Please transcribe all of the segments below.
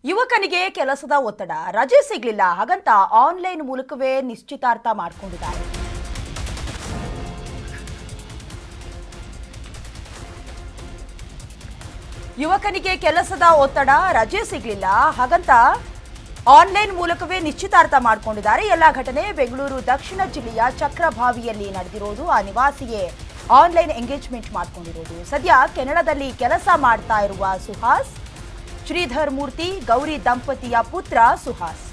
ಯುವಕನಿಗೆ ಕೆಲಸದ ಒತ್ತಡ, ರಜೆ ಸಿಗಲಿಲ್ಲ, ಹಾಗಂತ ಆನ್ಲೈನ್ ಮೂಲಕವೇ ನಿಶ್ಚಿತಾರ್ಥ ಮಾಡಿಕೊಂಡಿದ್ದಾರೆ. ಯುವಕನಿಗೆ ಕೆಲಸದ ಒತ್ತಡ, ರಜೆ ಸಿಗಲಿಲ್ಲ, ಹಾಗಂತ ಆನ್ಲೈನ್ ಮೂಲಕವೇ ನಿಶ್ಚಿತಾರ್ಥ ಮಾಡಿಕೊಂಡಿದ್ದಾರೆ. ಎಲ್ಲ ಘಟನೆ ಬೆಂಗಳೂರು ದಕ್ಷಿಣ ಜಿಲ್ಲೆಯ ಚಕ್ರಭಾವಿಯಲ್ಲಿ ನಡೆದಿರೋದು. ಆ ನಿವಾಸಿಗೆ ಆನ್ಲೈನ್ ಎಂಗೇಜ್ಮೆಂಟ್ ಮಾಡಿಕೊಂಡಿರೋದು. ಸದ್ಯ ಕೆನಡಾದಲ್ಲಿ ಕೆಲಸ ಮಾಡ್ತಾ ಇರುವ ಸುಹಾಸ್, ಶ್ರೀಧರ್ ಮೂರ್ತಿ, ಗೌರಿ ದಂಪತಿಯ ಪುತ್ರ ಸುಹಾಸ್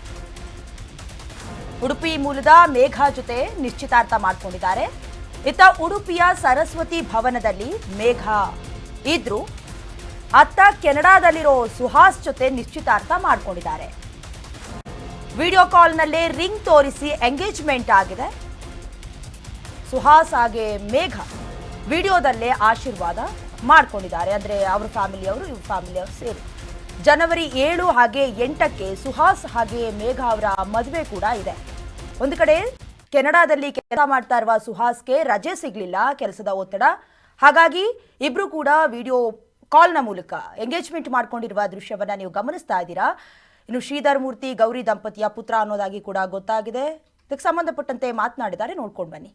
ಉಡುಪಿ ಮೂಲದ ಮೇಘ ಜೊತೆ ನಿಶ್ಚಿತಾರ್ಥ ಮಾಡಿಕೊಂಡಿದ್ದಾರೆ. ಇತ್ತ ಉಡುಪಿಯ ಸರಸ್ವತಿ ಭವನದಲ್ಲಿ ಮೇಘ ಇದ್ರು, ಅತ್ತ ಕೆನಡಾದಲ್ಲಿರೋ ಸುಹಾಸ್ ಜೊತೆ ನಿಶ್ಚಿತಾರ್ಥ ಮಾಡಿಕೊಂಡಿದ್ದಾರೆ. ವಿಡಿಯೋ ಕಾಲ್ನಲ್ಲೇ ರಿಂಗ್ ತೋರಿಸಿ ಎಂಗೇಜ್ಮೆಂಟ್ ಆಗಿದೆ. ಸುಹಾಸ್ ಹಾಗೆ ಮೇಘ ವಿಡಿಯೋದಲ್ಲೇ ಆಶೀರ್ವಾದ ಮಾಡಿಕೊಂಡಿದ್ದಾರೆ. ಅಂದರೆ ಅವ್ರ ಫ್ಯಾಮಿಲಿಯವರು, ಇವ್ರ ಫ್ಯಾಮಿಲಿಯವರು ಸೇರಿ ಜನವರಿ 7 ಹಾಗೆ 8ಕ್ಕೆ ಸುಹಾಸ್ ಹಾಗೆ ಮೇಘ ಅವರ ಮದುವೆ ಕೂಡ ಇದೆ. ಒಂದು ಕಡೆ ಕೆನಡಾದಲ್ಲಿ ಕೆಲಸ ಮಾಡ್ತಾ ಇರುವ ಸುಹಾಸ್ಗೆ ರಜೆ ಸಿಗಲಿಲ್ಲ, ಕೆಲಸದ ಒತ್ತಡ, ಹಾಗಾಗಿ ಇಬ್ರು ಕೂಡ ವಿಡಿಯೋ ಕಾಲ್ನ ಮೂಲಕ ಎಂಗೇಜ್ಮೆಂಟ್ ಮಾಡ್ಕೊಂಡಿರುವ ದೃಶ್ಯವನ್ನ ನೀವು ಗಮನಿಸ್ತಾ ಇದ್ದೀರಾ. ಇನ್ನು ಶ್ರೀಧರ್ ಮೂರ್ತಿ, ಗೌರಿ ದಂಪತಿಯ ಪುತ್ರ ಅನ್ನೋದಾಗಿ ಕೂಡ ಗೊತ್ತಾಗಿದೆ. ಇದಕ್ಕೆ ಸಂಬಂಧಪಟ್ಟಂತೆ ಮಾತನಾಡಿದ್ದಾರೆ, ನೋಡ್ಕೊಂಡು ಬನ್ನಿ.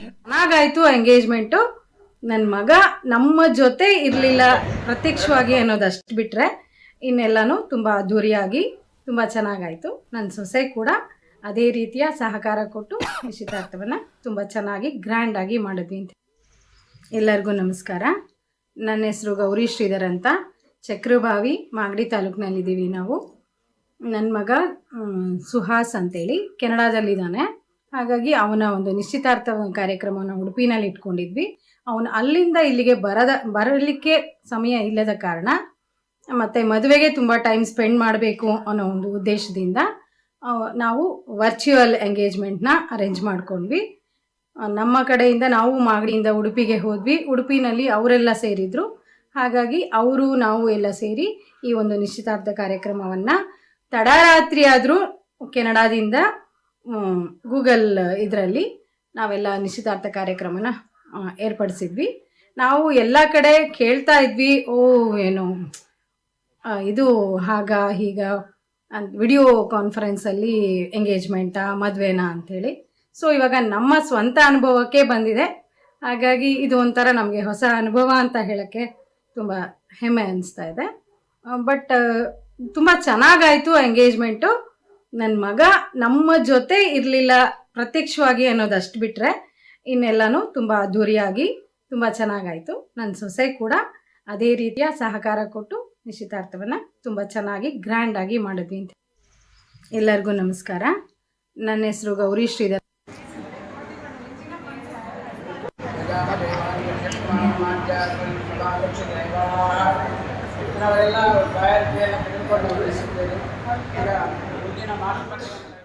ಚೆನ್ನಾಗಾಯ್ತು ಎಂಗೇಜ್ಮೆಂಟು. ನನ್ನ ಮಗ ನಮ್ಮ ಜೊತೆ ಇರಲಿಲ್ಲ ಪ್ರತ್ಯಕ್ಷವಾಗಿ ಅನ್ನೋದಷ್ಟು ಬಿಟ್ಟರೆ ಇನ್ನೆಲ್ಲನೂ ತುಂಬ ಅದ್ಧೂರಿಯಾಗಿ ತುಂಬ ಚೆನ್ನಾಗಾಯಿತು. ನನ್ನ ಸೊಸೆ ಕೂಡ ಅದೇ ರೀತಿಯ ಸಹಕಾರ ಕೊಟ್ಟು ನಿಶ್ಚಿತಾರ್ಥವನ್ನು ತುಂಬ ಚೆನ್ನಾಗಿ ಗ್ರ್ಯಾಂಡಾಗಿ ಮಾಡಿದ್ವಿ ಅಂತ. ಎಲ್ಲರಿಗೂ ನಮಸ್ಕಾರ. ನನ್ನ ಹೆಸರು ಗೌರಿ ಶ್ರೀಧರ್ ಅಂತ, ಚಕ್ರಭಾವಿ ಮಾಗಡಿ ತಾಲೂಕಿನಲ್ಲಿದ್ದೀವಿ ನಾವು. ನನ್ನ ಮಗ ಸುಹಾಸ್ ಅಂತೇಳಿ ಕೆನಡಾದಲ್ಲಿದ್ದಾನೆ. ಹಾಗಾಗಿ ಅವನ ಒಂದು ನಿಶ್ಚಿತಾರ್ಥ ಕಾರ್ಯಕ್ರಮವನ್ನು ಉಡುಪಿನಲ್ಲಿ ಇಟ್ಕೊಂಡಿದ್ವಿ. ಅವನು ಅಲ್ಲಿಂದ ಇಲ್ಲಿಗೆ ಬರಲಿಕ್ಕೆ ಸಮಯ ಇಲ್ಲದ ಕಾರಣ ಮತ್ತು ಮದುವೆಗೆ ತುಂಬ ಟೈಮ್ ಸ್ಪೆಂಡ್ ಮಾಡಬೇಕು ಅನ್ನೋ ಒಂದು ಉದ್ದೇಶದಿಂದ ನಾವು ವರ್ಚುವಲ್ ಎಂಗೇಜ್ಮೆಂಟ್ನ ಅರೇಂಜ್ ಮಾಡ್ಕೊಂಡ್ವಿ. ನಮ್ಮ ಕಡೆಯಿಂದ ನಾವು ಮಾಗಡಿಯಿಂದ ಉಡುಪಿಗೆ ಹೋದ್ವಿ. ಉಡುಪಿನಲ್ಲಿ ಅವರೆಲ್ಲ ಸೇರಿದರು. ಹಾಗಾಗಿ ಅವರು ನಾವು ಎಲ್ಲ ಸೇರಿ ಈ ಒಂದು ನಿಶ್ಚಿತಾರ್ಥ ಕಾರ್ಯಕ್ರಮವನ್ನು ತಡರಾತ್ರಿ ಆದರೂ ಕೆನಡಾದಿಂದ ಗೂಗಲ್ ಇದರಲ್ಲಿ ನಾವೆಲ್ಲ ನಿಶ್ಚಿತಾರ್ಥ ಕಾರ್ಯಕ್ರಮನ ಏರ್ಪಡಿಸಿದ್ವಿ. ನಾವು ಎಲ್ಲ ಕಡೆ ಕೇಳ್ತಾ ಇದ್ವಿ, ಏನು ಇದು ಹಾಗ ಹೀಗ ವಿಡಿಯೋ ಕಾನ್ಫರೆನ್ಸಲ್ಲಿ ಎಂಗೇಜ್ಮೆಂಟಾ ಮದುವೆನಾ ಅಂಥೇಳಿ. ಸೊ ಇವಾಗ ನಮ್ಮ ಸ್ವಂತ ಅನುಭವಕ್ಕೆ ಬಂದಿದೆ. ಹಾಗಾಗಿ ಇದು ಒಂಥರ ನಮಗೆ ಹೊಸ ಅನುಭವ ಅಂತ ಹೇಳೋಕ್ಕೆ ತುಂಬ ಹೆಮ್ಮೆ ಅನಿಸ್ತಾ ಇದೆ. ಬಟ್ ತುಂಬ ಚೆನ್ನಾಗಾಯಿತು ಎಂಗೇಜ್ಮೆಂಟು. ನನ್ನ ಮಗ ನಮ್ಮ ಜೊತೆ ಇರಲಿಲ್ಲ ಪ್ರತ್ಯಕ್ಷವಾಗಿ ಅನ್ನೋದಷ್ಟು ಬಿಟ್ಟರೆ ಇನ್ನೆಲ್ಲನೂ ತುಂಬ ಅದ್ಧೂರಿಯಾಗಿ ತುಂಬ ಚೆನ್ನಾಗಾಯಿತು. ನನ್ನ ಸೊಸೆ ಕೂಡ ಅದೇ ರೀತಿಯ ಸಹಕಾರ ಕೊಟ್ಟು ನಿಶ್ಚಿತಾರ್ಥವನ್ನು ತುಂಬ ಚೆನ್ನಾಗಿ ಗ್ರ್ಯಾಂಡಾಗಿ ಮಾಡಿದ್ವಿ ಅಂತ. ಎಲ್ಲರಿಗೂ ನಮಸ್ಕಾರ. ನನ್ನ ಹೆಸರು ಗೌರಿ ಶ್ರೀಧರ್. ನಾವೆಲ್ಲ ಬಾಯಾರಿಕೆಯನ್ನು ತೆಗೆದುಕೊಂಡು ಉಳಿಸಿದ್ದೇವೆ. ಈಗ ಮುಂದಿನ ಮಾತುಕತೆ